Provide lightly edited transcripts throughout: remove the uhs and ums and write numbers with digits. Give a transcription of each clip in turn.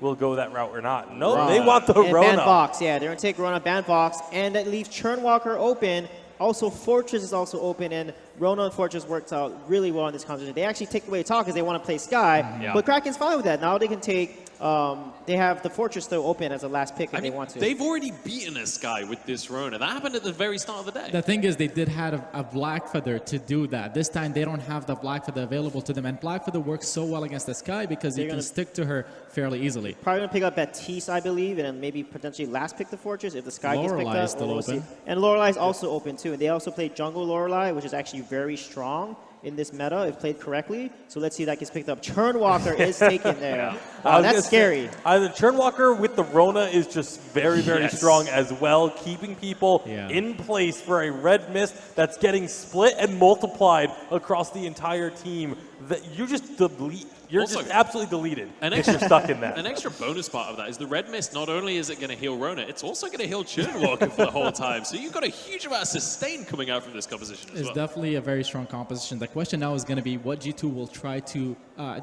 will go that route or not. No, they want the Rona. Ban Vox, yeah, they're going to take Rona, ban Vox, and that leaves Churnwalker open. Also, Fortress is also open, and Rona and Fortress works out really well in this competition. They actually take away Talk because they want to play Sky, but Kraken's fine with that. Now they can take, they have the Fortress still open as a last pick if they want to. They've already beaten a Sky with this Rona. That happened at the very start of the day. The thing is, they did have a Black Feather to do that. This time, they don't have the Black Feather available to them, and Black Feather works so well against the Sky because you can stick to her fairly easily. Probably going to pick up Baptiste, I believe, and then maybe potentially last pick the Fortress if the Sky gets picked up. Lorelei is still open. And Lorelei is also open, too. And they also play Jungle Lorelei, which is actually very strong in this meta if played correctly. So let's see if that gets picked up. Churnwalker is taken there. That's scary. The Churnwalker with the Rona is just very, very strong as well, keeping people in place for a red mist that's getting split and multiplied across the entire team. That you just delete. You're also just absolutely deleted if you're stuck in that. An extra bonus part of that is the red mist. Not only is it going to heal Rona, it's also going to heal Churnwalker for the whole time. So you've got a huge amount of sustain coming out from this composition as well. It's definitely a very strong composition. The question now is going to be what G2 will try to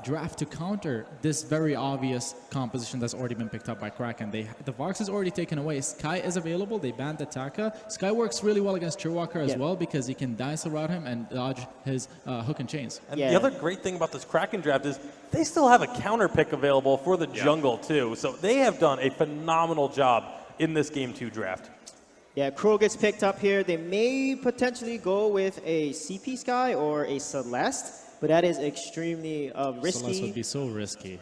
draft to counter this very obvious composition that's already been picked up by Kraken. The Vox is already taken away. Sky is available. They banned the Taka. Sky works really well against Churnwalker as well because he can dice around him and dodge his hook and chains. And the other great thing about this Kraken draft is they still have a counter pick available for the jungle too. So they have done a phenomenal job in this Game 2 draft. Yeah, Crow gets picked up here. They may potentially go with a CP Sky or a Celeste, but that is extremely risky. Celeste would be so risky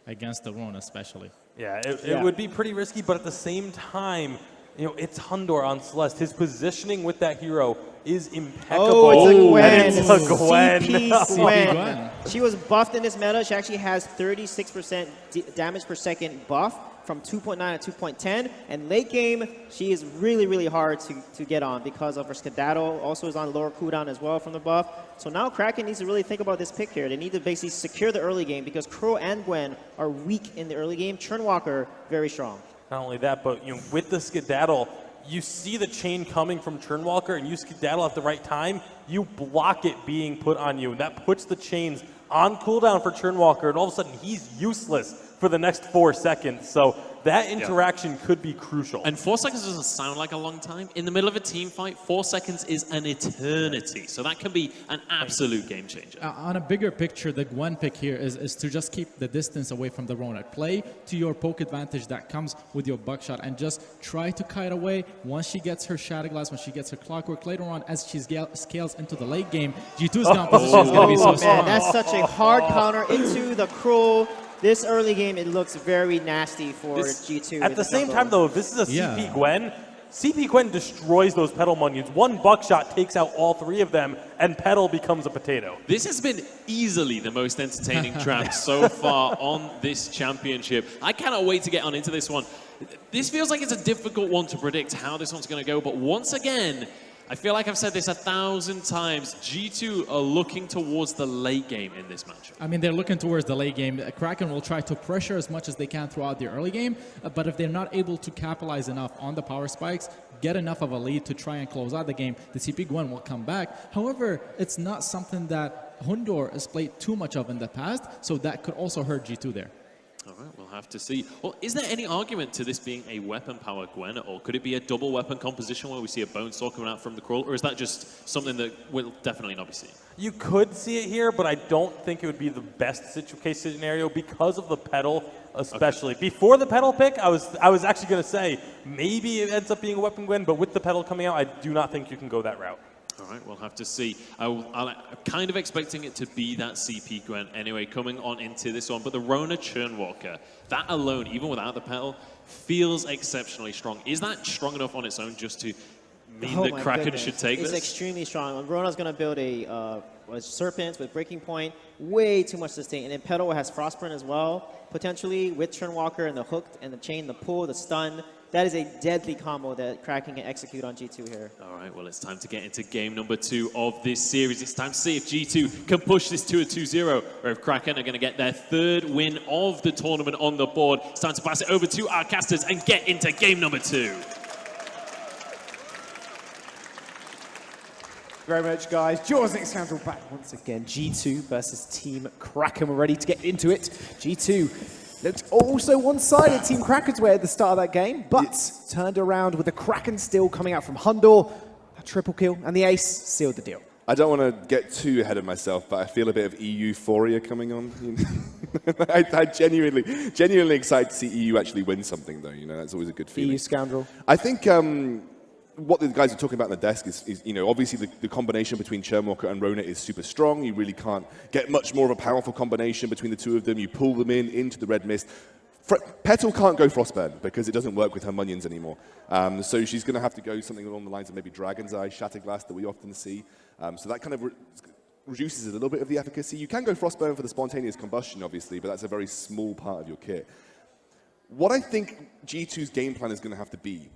against the Rona especially. Yeah, it would be pretty risky, but at the same time, you know, it's Hundor on Celeste. His positioning with that hero is impeccable. Oh, it's a Gwen. And it's a Gwen. CP Gwen. She was buffed in this meta. She actually has 36% damage per second buff from 2.9 to 2.10. And late game, she is really, really hard to get on because of her Skedaddle. Also is on lower cooldown as well from the buff. So now Kraken needs to really think about this pick here. They need to basically secure the early game because Crow and Gwen are weak in the early game. Churnwalker, very strong. Not only that, but you know, with the Skedaddle, you see the chain coming from Churnwalker and you Skedaddle at the right time, you block it being put on you. And that puts the chains on cooldown for Churnwalker, and all of a sudden he's useless for the next 4 seconds. So that interaction could be crucial. And 4 seconds doesn't sound like a long time. In the middle of a team fight, 4 seconds is an eternity. So that can be an absolute game changer. On a bigger picture, the Gwen pick here is to just keep the distance away from the Rona. Play to your poke advantage that comes with your buckshot and just try to kite away. Once she gets her Shatterglass, when she gets her Clockwork, later on as she scales into the late game, G2's composition is going to be so strong. Man, that's such a hard counter into the Crow. This early game, it looks very nasty for G2. At the same time, though, if this is a CP Gwen, CP Gwen destroys those Petal Munions. One buckshot takes out all 3 of them, and Petal becomes a potato. This has been easily the most entertaining draft so far on this championship. I cannot wait to get on into this one. This feels like it's a difficult one to predict how this one's going to go, but once again, I feel like I've said this 1,000 times. G2 are looking towards the late game in this matchup. I mean, they're looking towards the late game. Kraken will try to pressure as much as they can throughout the early game, but if they're not able to capitalize enough on the power spikes, get enough of a lead to try and close out the game, the CP Gwen will come back. However, it's not something that Hundor has played too much of in the past, so that could also hurt G2 there. All right, we'll have to see. Well, is there any argument to this being a weapon power Gwen, or could it be a double weapon composition where we see a Bone Saw coming out from the crawl, or is that just something that will definitely not be seen? You could see it here, but I don't think it would be the best case scenario because of the Petal, especially. Okay. Before the Petal pick, I was actually going to say maybe it ends up being a weapon Gwen, but with the Petal coming out, I do not think you can go that route. All right, we'll have to see. I'm kind of expecting it to be that CP Gwen anyway, coming on into this one. But the Rona Churnwalker, that alone, even without the Petal, feels exceptionally strong. Is that strong enough on its own just to mean that Kraken should take this? It's extremely strong. Rona's going to build a Serpents with Breaking Point, way too much sustain. And then Petal has Frostburn as well, potentially, with Churnwalker and the hook and the chain, the pull, the stun. That is a deadly combo that Kraken can execute on G2 here. All right, well, it's time to get into game number 2 of this series. It's time to see if G2 can push this to a 2-0, or if Kraken are going to get their 3rd win of the tournament on the board. It's time to pass it over to our casters and get into game number 2. Very much, guys. Jaws Next back once again. G2 versus Team Kraken. We're ready to get into it. G2 Looked also one-sided Team Kraken's way at the start of that game, but turned around with the Kraken still coming out from Hundor. A triple kill, and the ace sealed the deal. I don't want to get too ahead of myself, but I feel a bit of EU euphoria coming on. I genuinely excited to see EU actually win something, though. That's always a good feeling. EU scoundrel. I think what the guys are talking about on the desk is obviously the combination between Churnwalker and Rona is super strong. You really can't get much more of a powerful combination between the two of them. You pull them into the red mist. Petal can't go Frostburn because it doesn't work with her minions anymore. So she's going to have to go something along the lines of maybe Dragon's Eye, Shatterglass that we often see. So that kind of reduces a little bit of the efficacy. You can go Frostburn for the spontaneous combustion, obviously, but that's a very small part of your kit. What I think G2's game plan is going to have to be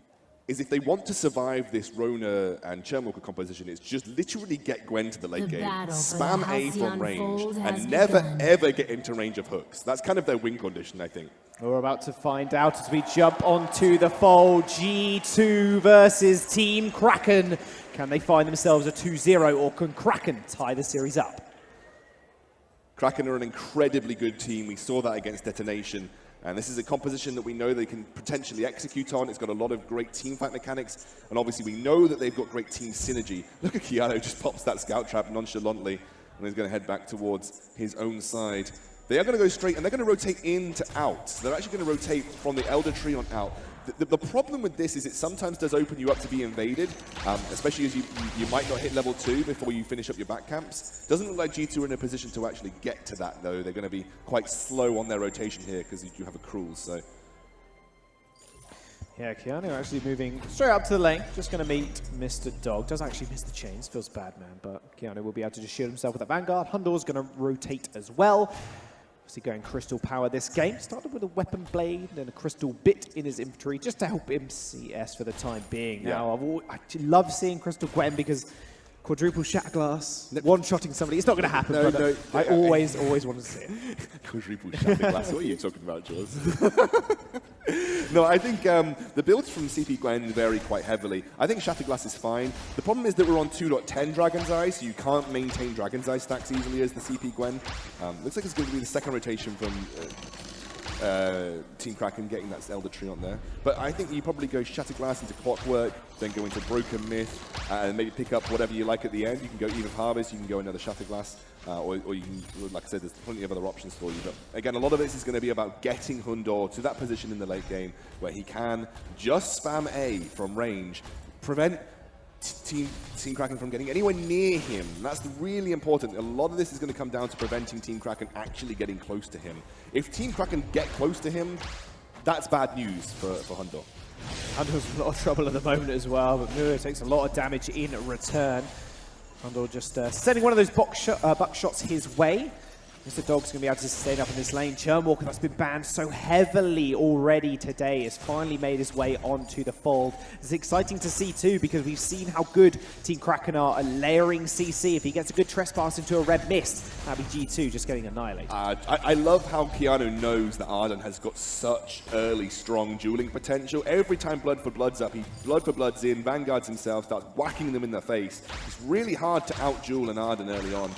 is if they want to survive this Rona and Churnwalker composition, it's just literally get Gwen to the late game, spam A from range, and never ever get into range of hooks. That's kind of their win condition, I think. We're about to find out as we jump onto the fold. G2 versus Team Kraken. Can they find themselves a 2-0, or can Kraken tie the series up? Kraken are an incredibly good team. We saw that against Detonation. And this is a composition that we know they can potentially execute on. It's got a lot of great teamfight mechanics. And obviously we know that they've got great team synergy. Look at Keanu, just pops that scout trap nonchalantly. And he's going to head back towards his own side. They are going to go straight, and they're going to rotate in to out. So they're actually going to rotate from the Elder Tree on out. The problem with this is it sometimes does open you up to be invaded, especially as you might not hit level 2 before you finish up your back camps. Doesn't look like G2 are in a position to actually get to that, though. They're going to be quite slow on their rotation here because you have a Cruel, so... Yeah, Keanu actually moving straight up to the lane. Just going to meet Mr. Dog. Does actually miss the chains. Feels bad, man. But Keanu will be able to just shield himself with that Vanguard. Hundor's going to rotate as well. Obviously going Crystal Power this game. Started with a Weapon Blade and a Crystal Bit in his infantry just to help him CS for the time being. Yeah. Now, I love seeing Crystal Gwen because quadruple Shatterglass, one-shotting somebody, it's not going to happen, but I always want to see it. Quadruple Shatterglass, what are you talking about, Jules? No, I think the builds from CP Gwen vary quite heavily. I think Shatterglass is fine. The problem is that we're on 2.10 Dragon's Eye, so you can't maintain Dragon's Eye stacks easily as the CP Gwen. Looks like it's going to be the second rotation from Team Kraken getting that Elder Tree on there. But I think you probably go Shatterglass into Clockwork, then go into Broken Myth, and maybe pick up whatever you like at the end. You can go Eve of Harvest, you can go another Shatterglass, or you can, like I said, there's plenty of other options for you. But again, a lot of this is going to be about getting Hundor to that position in the late game where he can just spam A from range, prevent Team Kraken from getting anywhere near him. That's really important. A lot of this is going to come down to preventing Team Kraken actually getting close to him. If Team Kraken get close to him, that's bad news for Hundor. Hundor's in a lot of trouble at the moment as well, but Mura takes a lot of damage in return. Hundor just sending one of those buckshots his way. Mr. Dog's going to be able to stay up in this lane. Churnwalker, that's been banned so heavily already today, has finally made his way onto the fold. It's exciting to see too, because we've seen how good Team Kraken are at layering CC. If he gets a good trespass into a red mist, that'll be G2 just getting annihilated. I love how Keanu knows that Arden has got such early, strong dueling potential. Every time Blood for Blood's up, he Blood for Blood's in, Vanguards himself, starts whacking them in the face. It's really hard to out-duel an Arden early on.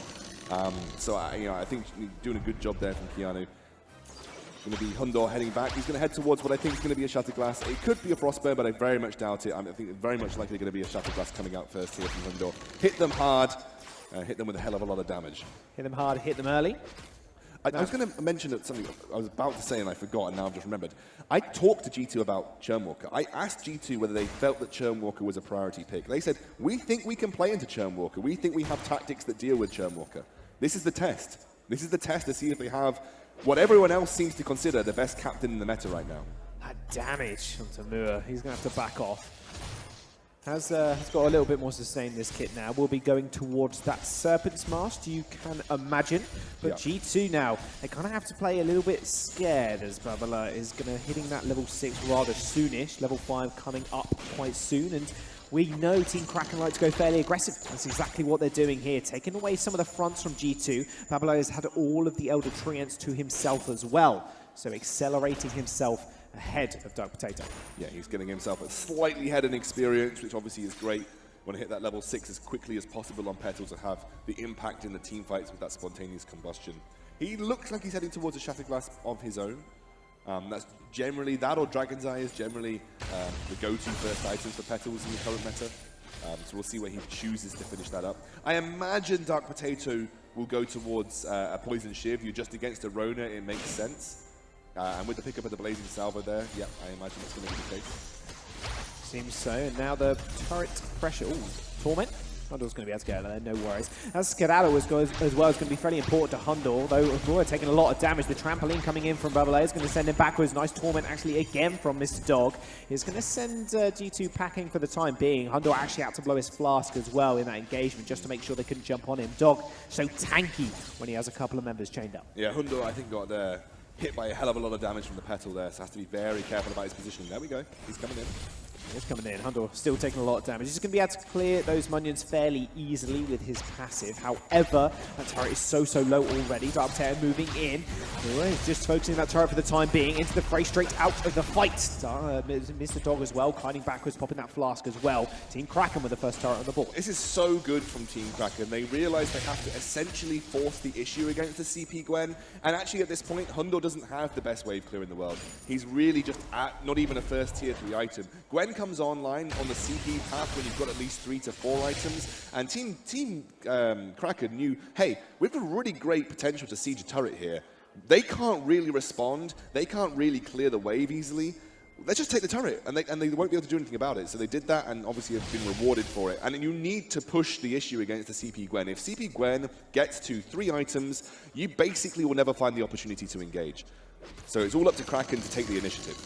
So I think doing a good job there from Keanu. Going to be Hundor heading back. He's going to head towards what I think is going to be a Shatterglass. It could be a Frostburn, but I very much doubt it. I think it's very much likely going to be a Shatterglass coming out first here from Hundor. Hit them hard, hit them with a hell of a lot of damage. Hit them hard, hit them early. I was going to mention something I was about to say and I forgot, and now I've just remembered. I talked to G2 about Churnwalker. I asked G2 whether they felt that Churnwalker was a priority pick. They said, we think we can play into Churnwalker. We think we have tactics that deal with Churnwalker. This is the test. This is the test to see if they have what everyone else seems to consider the best captain in the meta right now. That damage onto Mura. He's going to have to back off. Has got a little bit more sustain this kit now. We'll be going towards that Serpent's Mask, you can imagine. But yeah. G2 now, they kind of have to play a little bit scared as Babala is going to hitting that level 6 rather soonish. Level 5 coming up quite soon. And we know Team Kraken like to go fairly aggressive. That's exactly what they're doing here, taking away some of the fronts from G2. Babala has had all of the Elder Treants to himself as well. So accelerating himself ahead of Dark Potato. Yeah, he's getting himself a slightly ahead in experience, which obviously is great. Want to hit that level 6 as quickly as possible on Petal to have the impact in the team fights with that spontaneous combustion. He looks like he's heading towards a Shatterglass of his own. That's generally, that or Dragon's Eye is generally the go-to first items for Petals in the current meta. So we'll see where he chooses to finish that up. I imagine Dark Potato will go towards a Poison Shiv. You're just against a Rona, it makes sense. And with the pickup of the Blazing Salvo there, yeah, I imagine that's going to be the case. Seems so. And now the turret pressure. Ooh, Torment. Hundor's going to be able to get out of there, no worries. That Skedaddle as well is going to be fairly important to Hundor, although Moore taking a lot of damage. The trampoline coming in from Bubble A is going to send him backwards. Nice Torment actually again from Mr. Dog. Is going to send G2 packing for the time being. Hundor actually had to blow his flask as well in that engagement just to make sure they couldn't jump on him. Dog so tanky when he has a couple of members chained up. Yeah, Hundor I think got hit by a hell of a lot of damage from the Petal there, so has to be very careful about his positioning. There we go, he's coming in. He's coming in. Hundor still taking a lot of damage. He's going to be able to clear those Munions fairly easily with his passive. However, that turret is so low already. Dark Potato moving in. He's just focusing that turret for the time being. Into the fray, straight out of the fight. Mr. Dog as well, kiting backwards, popping that flask as well. Team Kraken with the first turret on the board. This is so good from Team Kraken. They realize they have to essentially force the issue against the CP Gwen. And actually at this point, Hundor doesn't have the best wave clear in the world. He's really just at not even a first tier 3 item. Gwen comes online on the CP path when you've got at least 3 to 4 items, and Team Kraken knew, hey, we have a really great potential to siege a turret here. They can't really respond, they can't really clear the wave easily. Let's just take the turret, and they won't be able to do anything about it. So they did that, and obviously have been rewarded for it. And you need to push the issue against the CP Gwen. If CP Gwen gets to 3 items, you basically will never find the opportunity to engage. So it's all up to Kraken to take the initiative.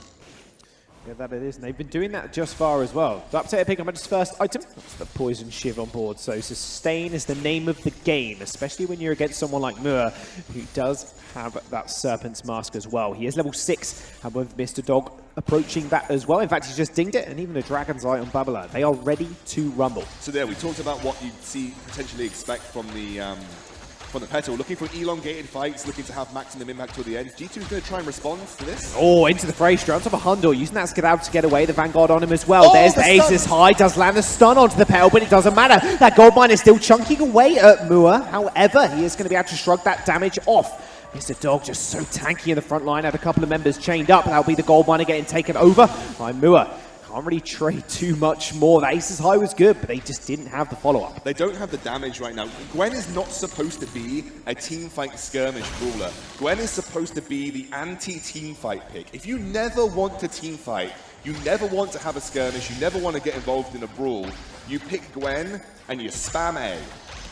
Yeah, that it is, and they've been doing that just far as well. Dark Potato picking up his first item. That's the Poison Shiv on board. So sustain is the name of the game, especially when you're against someone like Muir, who does have that Serpent's Mask as well. He is level 6, and with Mr. Dog approaching that as well. In fact, he's just dinged it, and even a Dragon's Eye on Babylon. They are ready to rumble. So there, we talked about what you'd potentially expect from the Petal, looking for elongated fights, looking to have maximum impact till the end. G2 is going to try and respond to this. Oh, into the fray, straight on top of Hundor, using that Skedaddle to get away. The Vanguard on him as well. There's the Aces High, does land a stun onto the Petal, but it doesn't matter. That Gold Mine is still chunking away at Moore. However, he is going to be able to shrug that damage off. Mr. Dog just so tanky in the front line, had a couple of members chained up. That'll be the Gold Miner getting taken over by Moore. Can't really trade too much more. The Aces High was good, but they just didn't have the follow-up. They don't have the damage right now. Gwen is not supposed to be a teamfight skirmish brawler. Gwen is supposed to be the anti-teamfight pick. If you never want to teamfight, you never want to have a skirmish, you never want to get involved in a brawl, you pick Gwen and you spam A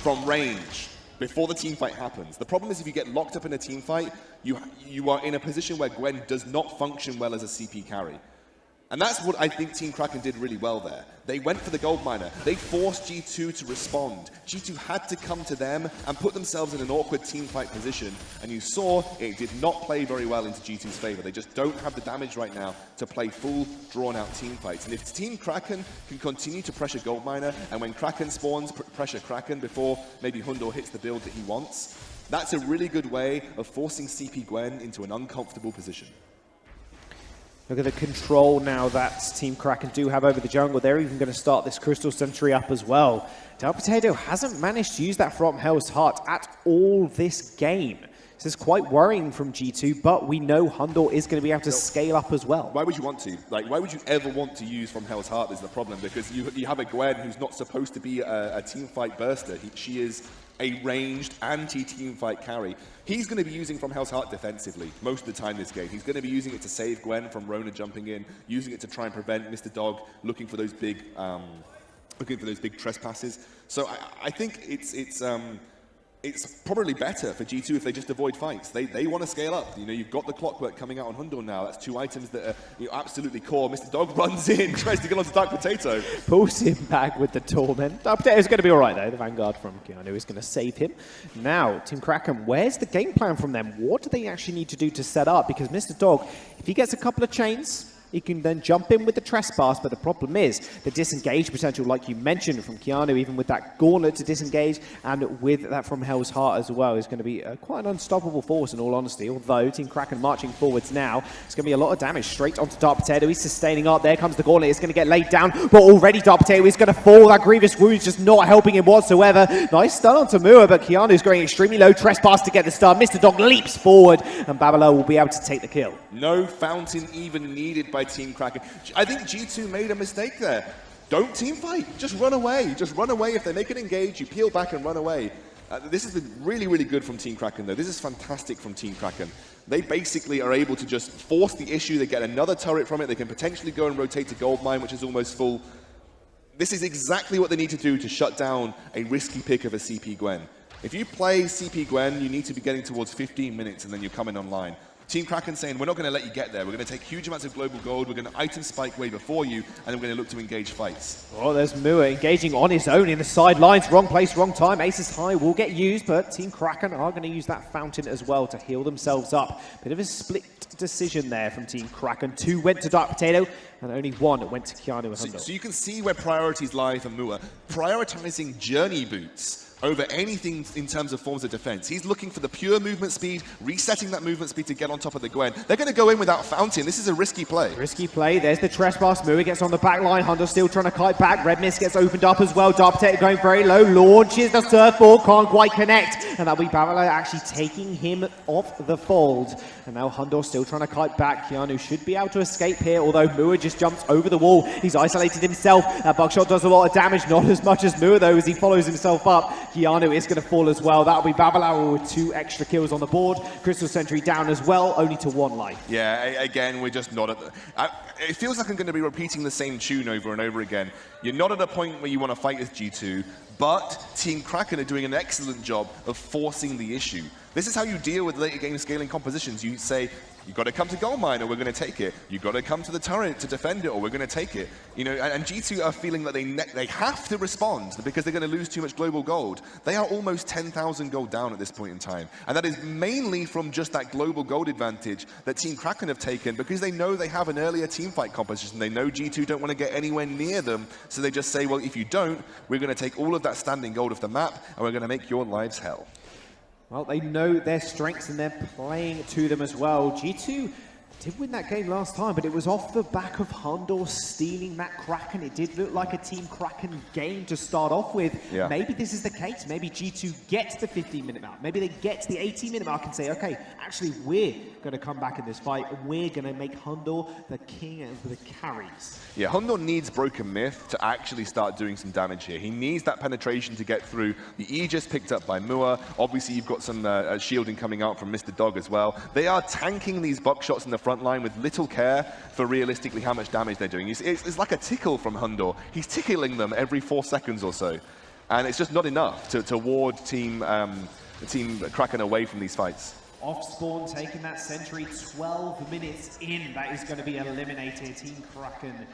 from range before the teamfight happens. The problem is if you get locked up in a teamfight, you are in a position where Gwen does not function well as a CP carry. And that's what I think Team Kraken did really well there. They went for the Gold Miner. They forced G2 to respond. G2 had to come to them and put themselves in an awkward teamfight position. And you saw it did not play very well into G2's favor. They just don't have the damage right now to play full, drawn-out teamfights. And if Team Kraken can continue to pressure Gold Miner, and when Kraken spawns, pressure Kraken before maybe Hundor hits the build that he wants, that's a really good way of forcing CP Gwen into an uncomfortable position. Look at the control now that Team Kraken do have over the jungle. They're even going to start this Crystal Sentry up as well. Dark Potato hasn't managed to use that from Hell's Heart at all this game. This is quite worrying from G2, but we know Hundor is going to be able to scale up as well. Why would you want to? Like, why would you ever want to use from Hell's Heart is the problem, because you have a Gwen who's not supposed to be a teamfight burster. She is a ranged anti-teamfight carry. He's going to be using from Hell's Heart defensively most of the time this game. He's going to be using it to save Gwen from Rona jumping in, using it to try and prevent Mr. Dog looking for those big trespasses. So I think it's probably better for G2 if they just avoid fights. They want to scale up. You know, you've got the Clockwork coming out on Hundor now. That's 2 items that are absolutely core. Mr. Dog runs in, tries to get onto Dark Potato. Pulls him back with the Torment. Dark Potato's going to be all right, though. The Vanguard from Keanu is going to save him. Now, Team Kraken, where's the game plan from them? What do they actually need to do to set up? Because Mr. Dog, if he gets a couple of chains, he can then jump in with the trespass, but the problem is the disengage potential, like you mentioned, from Keanu, even with that gauntlet to disengage, and with that from Hell's Heart as well, is going to be quite an unstoppable force, in all honesty. Although Team Kraken marching forwards now, it's going to be a lot of damage straight onto Dark Potato. He's sustaining up. There comes the gauntlet. It's going to get laid down, but already Dark Potato is going to fall. That grievous wound's just not helping him whatsoever. Nice stun onto Mua, but Keanu's going extremely low. Trespass to get the stun. Mr. Dog leaps forward, and Babalo will be able to take the kill. No fountain even needed by Team Kraken. I think G2 made a mistake there. Don't team fight. Just run away. Just run away. If they make an engage, you peel back and run away. This has been really, really good from Team Kraken, though. This is fantastic from Team Kraken. They basically are able to just force the issue. They get another turret from it. They can potentially go and rotate to Goldmine, which is almost full. This is exactly what they need to do to shut down a risky pick of a CP Gwen. If you play CP Gwen, you need to be getting towards 15 minutes and then you're coming online. Team Kraken saying, we're not going to let you get there. We're going to take huge amounts of global gold. We're going to item spike way before you, and then we're going to look to engage fights. Oh, there's Mua engaging on his own in the sidelines. Wrong place, wrong time. Aces High will get used, but Team Kraken are going to use that fountain as well to heal themselves up. Bit of a split decision there from Team Kraken. 2 went to Dark Potato, and only 1 went to Keanu and Hundo. So you can see where priorities lie for Mua. Prioritizing journey boots over anything in terms of forms of defense. He's looking for the pure movement speed, resetting that movement speed to get on top of the Gwen. They're going to go in without Fountain. This is a risky play. Risky play. There's the trespass. Mua gets on the back line. Hundo still trying to kite back. Red Mist gets opened up as well. Dark Potato going very low. Launches the surfboard. Can't quite connect. And that'll be Babalo actually taking him off the fold. And now Hundo still trying to kite back. Keanu should be able to escape here, although Mua just jumps over the wall. He's isolated himself. That buckshot does a lot of damage. Not as much as Mua, though, as he follows himself up. Keanu is going to fall as well. That'll be Babalo with 2 extra kills on the board. Crystal Sentry down as well, only to 1 life. Yeah, again, we're just not at the... it feels like I'm going to be repeating the same tune over and over again. You're not at a point where you want to fight with G2, but Team Kraken are doing an excellent job of forcing the issue. This is how you deal with later game scaling compositions. You say, you've got to come to Goldmine or we're going to take it. You've got to come to the turret to defend it or we're going to take it. You know, and G2 are feeling that they have to respond because they're going to lose too much global gold. They are almost 10,000 gold down at this point in time. And that is mainly from just that global gold advantage that Team Kraken have taken because they know they have an earlier team fight composition. They know G2 don't want to get anywhere near them. So they just say, well, if you don't, we're going to take all of that standing gold off the map and we're going to make your lives hell. Well, they know their strengths and they're playing to them as well. G2 did win that game last time, but it was off the back of Hundo stealing that Kraken. It did look like a Team Kraken game to start off with. Yeah. Maybe this is the case. Maybe G2 gets the 15-minute mark. Maybe they get to the 18-minute mark and say, okay, actually, we're going to come back in this fight and we're going to make Hundo the king of the carries. Yeah, Hundo needs Broken Myth to actually start doing some damage here. He needs that penetration to get through. The Aegis picked up by Mua. Obviously, you've got some shielding coming out from Mr. Dog as well. They are tanking these buckshots in the front line with little care for realistically how much damage they're doing. It's like a tickle from Hundo. He's tickling them every 4 seconds or so. And it's just not enough to ward Team Kraken away from these fights. Off spawn, taking that sentry 12 minutes in. That is going to be eliminated. Team Kraken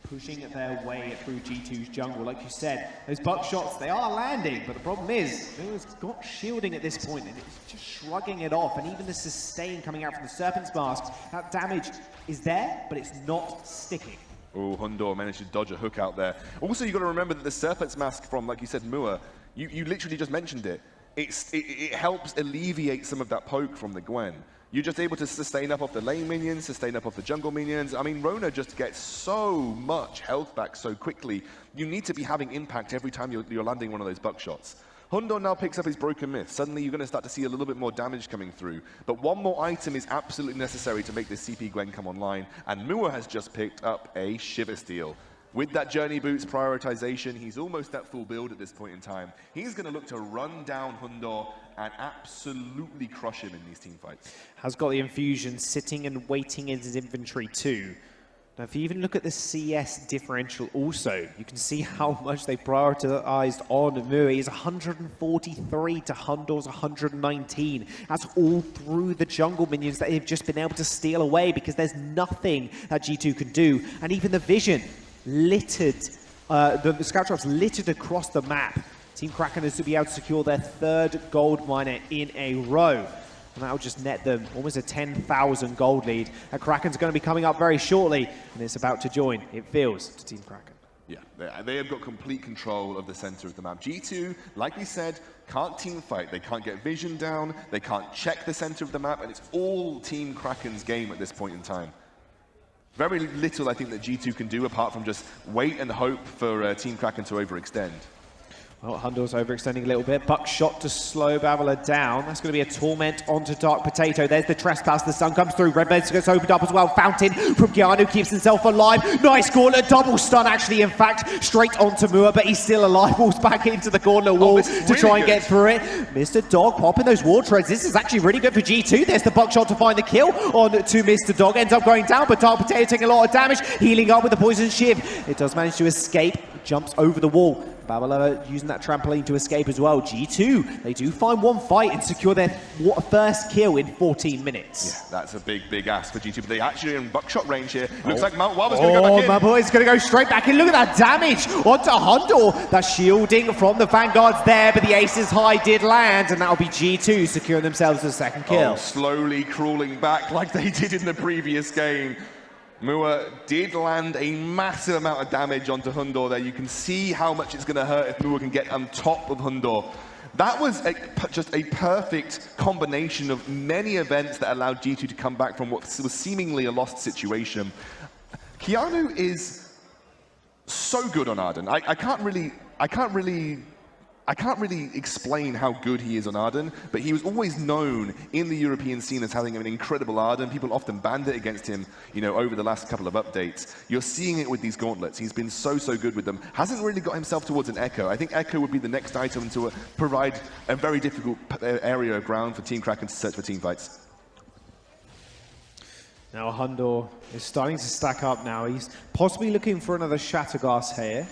pushing their way through G2's jungle. Like you said, those buckshots, they are landing, but the problem is, Mua's got shielding at this point, and it's just shrugging it off, and even the sustain coming out from the Serpent's Mask, that damage is there, but it's not sticking. Oh, Hundo managed to dodge a hook out there. Also, you've got to remember that the Serpent's Mask from, like you said, Mua, you literally just mentioned it. It helps alleviate some of that poke from the Gwen. You're just able to sustain up off the lane minions, sustain up off the jungle minions. I mean, Rona just gets so much health back so quickly. You need to be having impact every time you're landing one of those buckshots. Hundo now picks up his Broken Myth. Suddenly you're going to start to see a little bit more damage coming through. But one more item is absolutely necessary to make this CP Gwen come online. And Mua has just picked up a Shiver Steel. With that Journey Boots prioritization, he's almost at full build at this point in time. He's going to look to run down Hundo and absolutely crush him in these team fights. Has got the infusion sitting and waiting in his inventory too. Now, if you even look at the CS differential also, you can see how much they prioritized on Mua. He's 143 to Hundo's 119. That's all through the jungle minions that they've just been able to steal away because there's nothing that G2 can do. And even the vision littered, the scout traps littered across the map. Team Kraken is to be able to secure their 3rd gold miner in a row. And that'll just net them almost a 10,000 gold lead. And Kraken's going to be coming up very shortly, and it's about to join, it feels, to Team Kraken. Yeah, they have got complete control of the center of the map. G2, like we said, can't team fight. They can't get vision down. They can't check the center of the map, and it's all Team Kraken's game at this point in time. Very little, I think, that G2 can do apart from just wait and hope for Team Kraken to overextend. Well, Hundor's overextending a little bit. Buckshot to slow Babala down. That's going to be a Torment onto Dark Potato. There's the Trespass. The sun comes through. Red Blades gets opened up as well. Fountain from Keanu keeps himself alive. Nice gauntlet. Double stun, actually, in fact, straight onto Mua, but he's still alive. Walks back into the gauntlet wall to try and get through it. Mr. Dog popping those wall treads. This is actually really good for G2. There's the Buckshot to find the kill on to Mr. Dog. Ends up going down, but Dark Potato taking a lot of damage. Healing up with the Poison Shiv. It does manage to escape. Jumps over the wall. Babala using that trampoline to escape as well. G2, they do find one fight and secure their first kill in 14 minutes. Yeah, that's a big ask for G2, but they actually are in buckshot range here. Looks like Mount Waba's going to go back in. My boy's going to go straight back in. Look at that damage onto Hundor. That shielding from the Vanguards there, but the Aces High did land, and that'll be G2 securing themselves the second kill. Slowly crawling back like they did in the previous game. Mua did land a massive amount of damage onto Hundor there. You can see how much it's going to hurt if Mua can get on top of Hundor. That was just a perfect combination of many events that allowed G2 to come back from what was seemingly a lost situation. Keanu is so good on Arden. I can't really explain how good he is on Arden, but he was always known in the European scene as having an incredible Arden. People often banned it against him, over the last couple of updates. You're seeing it with these gauntlets. He's been so good with them. Hasn't really got himself towards an Echo. I think Echo would be the next item to provide a very difficult area of ground for Team Kraken to search for team fights. Now Hundor is starting to stack up now. He's possibly looking for another Shatterglass here.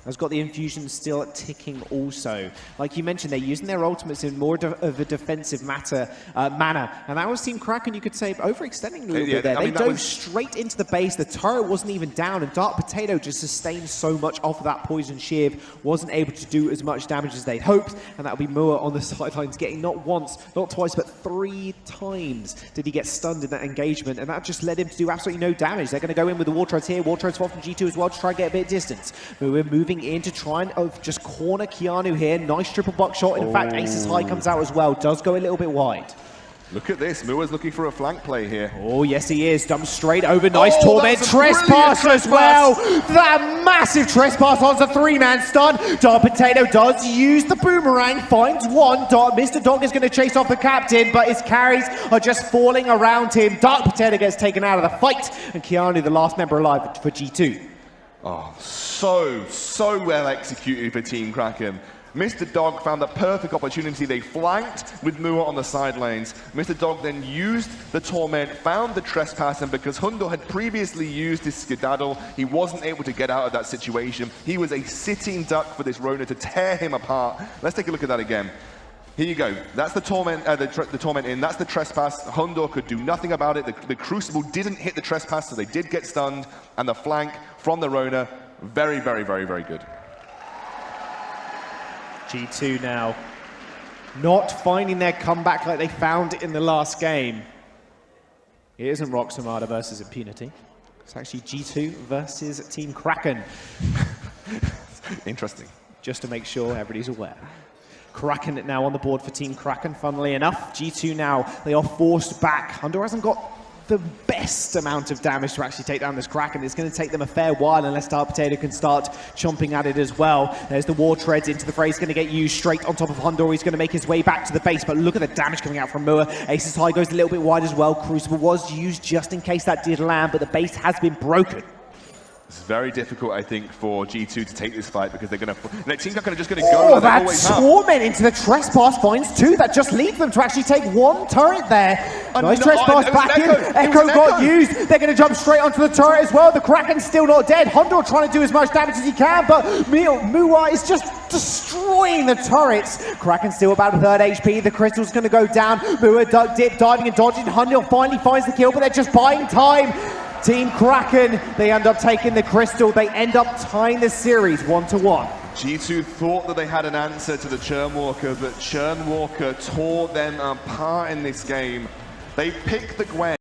Has got the infusion still ticking also. Like you mentioned, they're using their ultimates in more of a defensive manner. And that was Team Kraken, you could say, overextending a little bit there. They dove straight into the base. The turret wasn't even down, and Dark Potato just sustained so much off of that Poison Shiv. Wasn't able to do as much damage as they'd hoped, and that'll be Mua on the sidelines getting not once, not twice, but 3 times did he get stunned in that engagement, and that just led him to do absolutely no damage. They're going to go in with the War Treads here. War Treads from G2 as well to try and get a bit of distance. We're moving in to try and just corner Keanu here. Nice triple buckshot. In fact, Aces High comes out as well. Does go a little bit wide. Look at this. Mua's looking for a flank play here. Oh, yes, he is. Dumped straight over. Nice Torment. Trespass as well. That massive Trespass onto 3-man stun. Dark Potato does use the boomerang. Finds one. Mr. Dog is going to chase off the captain, but his carries are just falling around him. Dark Potato gets taken out of the fight. And Keanu, the last member alive for G2. Oh, so well executed for Team Kraken. Mr. Dog found the perfect opportunity. They flanked with Mua on the side lanes. Mr. Dog then used the Torment, found the Trespass, and because Hundor had previously used his Skedaddle, he wasn't able to get out of that situation. He was a sitting duck for this Rona to tear him apart. Let's take a look at that again. Here you go. That's the Torment, the Torment in. That's the Trespass. Hundor could do nothing about it. The Crucible didn't hit the Trespass, so they did get stunned. And the flank from the Rona, very good. G2 now not finding their comeback like they found in the last game. It isn't Rox Armada versus Impunity. It's actually G2 versus Team Kraken. Interesting. Just to make sure everybody's aware. Kraken now on the board for Team Kraken, funnily enough. G2 now, they are forced back. Hundor hasn't got the best amount of damage to actually take down this Kraken. It's going to take them a fair while unless Dark Potato can start chomping at it as well. There's the War Treads into the fray. He's going to get used straight on top of Hundor. He's going to make his way back to the base, but look at the damage coming out from Mua. Aces High goes a little bit wide as well. Crucible was used just in case that did land, but the base has been broken. It's very difficult, I think, for G2 to take this fight because they're going to... Team Kraken are just going to go. Oh, that Torment into the Trespass finds 2. That just leads them to actually take 1 turret there. Nice Trespass back in. Echo got used. They're going to jump straight onto the turret as well. The Kraken's still not dead. Hundor trying to do as much damage as he can, but Mua is just destroying the turrets. Kraken still about a 3rd HP. The Crystal's going to go down. Mua duck dip, diving and dodging. Hundor finally finds the kill, but they're just buying time. Team Kraken, they end up taking the Crystal. They end up tying the series 1-1. G2 thought that they had an answer to the Churnwalker, but Churnwalker tore them apart in this game. They picked the Gwen.